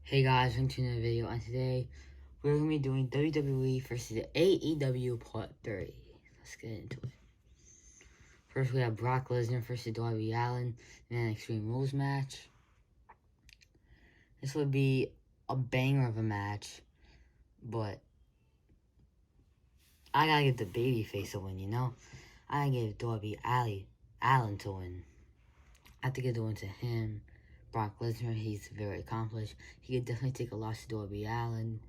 Hey guys, welcome to another video, and today we're going to be doing WWE versus AEW Part 3. Let's get into it. First we have Brock Lesnar versus Darby Allin in an Extreme Rules match. This would be a banger of a match, but I gotta give the babyface a win, you know? I gotta give Darby Allin to win. I have to give the win to him. Brock Lesnar, he's very accomplished. He could definitely take a loss to Darby Allin,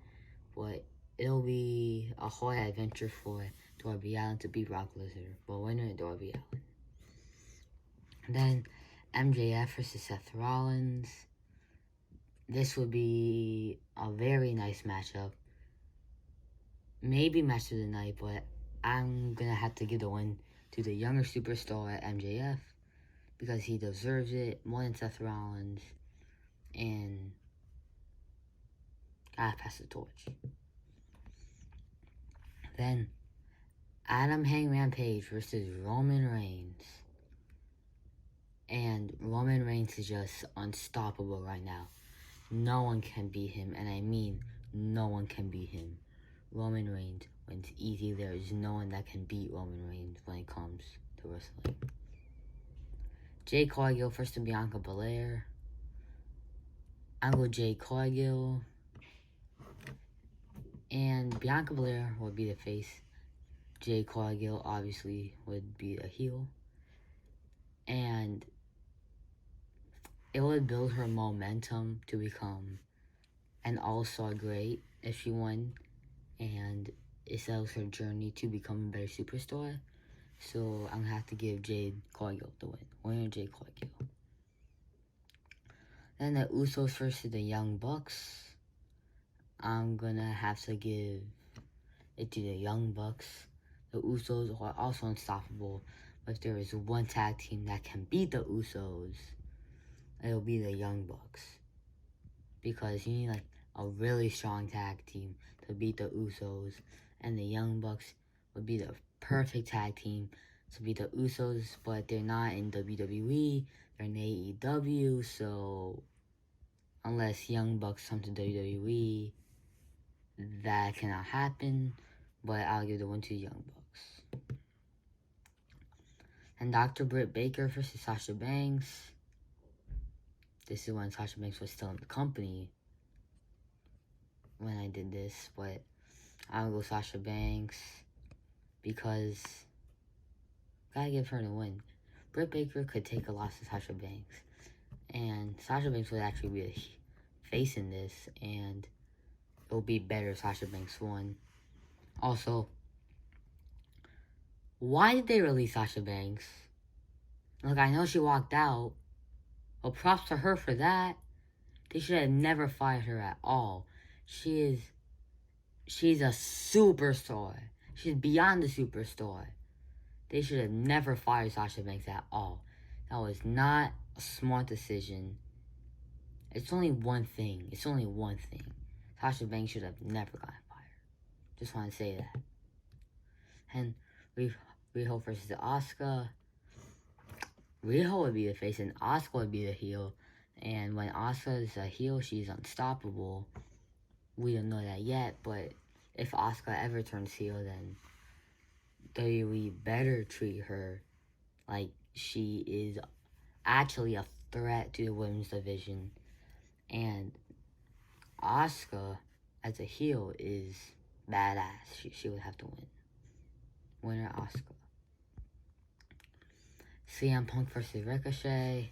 but it'll be a hard adventure for Darby Allin to beat Brock Lesnar, but winner Darby Allin. And then MJF versus Seth Rollins. This would be a very nice matchup. Maybe match of the night, but I'm gonna have to give the win to the younger superstar MJF because he deserves it more than Seth Rollins, and gotta pass the torch. Then Adam Hangman Page versus Roman Reigns. And Roman Reigns is just unstoppable right now. No one can beat him, and I mean no one can beat him. Roman Reigns wins easy. There is no one that can beat Roman Reigns when it comes to wrestling. Jade Cargill versus Bianca Belair. I'm going Jade Cargill. And Bianca Belair would be the face. Jade Cargill obviously would be a heel. And it would build her momentum to become an all-star great if she won. And it sells her journey to become a better superstar. So I'm going to have to give Jade Cargill the win. Winner Jade Cargill. Then the Usos versus the Young Bucks. I'm going to have to give it to the Young Bucks. The Usos are also unstoppable. But if there is one tag team that can beat the Usos, it'll be the Young Bucks. Because you need like a really strong tag team to beat the Usos. And the Young Bucks would be the perfect tag team to beat the Usos. But they're not in WWE. They're in AEW. So unless Young Bucks come to WWE, that cannot happen. But I'll give the win to Young Bucks. And Dr. Britt Baker versus Sasha Banks. This is when Sasha Banks was still in the company when I did this, but I'll go Sasha Banks because gotta give her the win. Britt Baker could take a loss to Sasha Banks, and Sasha Banks would actually be a face in this, and it will be better if Sasha Banks won. Also, why did they release Sasha Banks? Look, I know she walked out, but props to her for that. They should have never fired her at all. She's a superstar. She's beyond a superstar. They should have never fired Sasha Banks at all. That was not a smart decision. It's only one thing. Sasha Banks should have never gotten fired. Just want to say that. And Riho versus Asuka. Riho would be the face and Asuka would be the heel. And when Asuka is a heel, she's unstoppable. We don't know that yet, but if Asuka ever turns heel, then WWE better treat her like she is actually a threat to the women's division. And Asuka, as a heel, is badass. She would have to win. Winner Asuka. CM Punk versus Ricochet.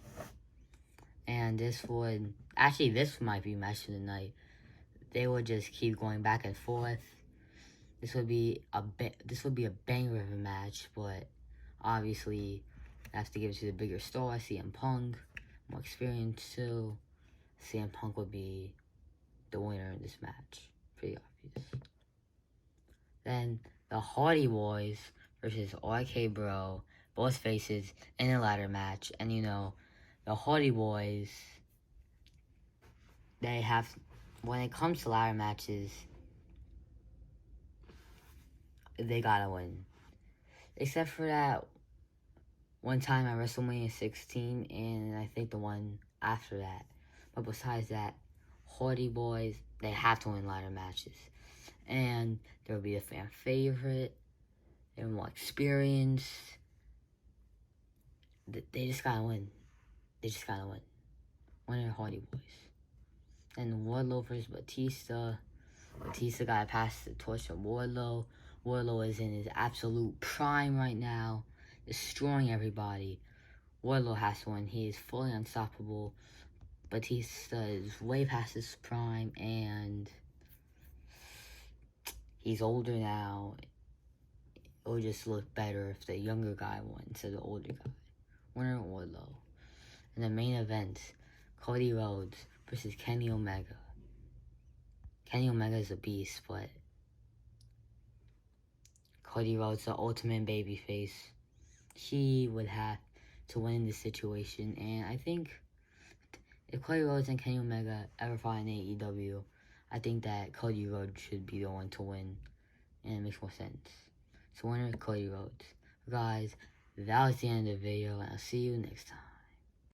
And this might be match of the night. They would just keep going back and forth. This would be a banger of a match, but obviously I have to give it to the bigger star, CM Punk, more experience too. CM Punk would be the winner in this match, pretty obvious. Then the Hardy Boys versus RK Bro, both faces in a ladder match, and you know the Hardy Boys, they have, when it comes to ladder matches, they gotta win. Except for that one time at WrestleMania 16, and I think the one after that. But besides that, Hardy Boys, they have to win ladder matches. And there will be a fan favorite. They're more experienced. They just gotta win. They just gotta win. Winner Hardy Boys. And Wardlow versus Batista. Batista gotta pass the torch to Wardlow. Wardlow is in his absolute prime right now, destroying everybody. Wardlow has to win. He is fully unstoppable. Batista is way past his prime, and he's older now. It would just look better if the younger guy won instead of the older guy. Winner Wardlow. In the main event, Cody Rhodes versus Kenny Omega. Kenny Omega is a beast, but Cody Rhodes, the ultimate babyface, he would have to win this situation. And I think if Cody Rhodes and Kenny Omega ever fight in AEW, I think that Cody Rhodes should be the one to win, and it makes more sense. So winner Cody Rhodes. Guys, that was the end of the video, and I'll see you next time.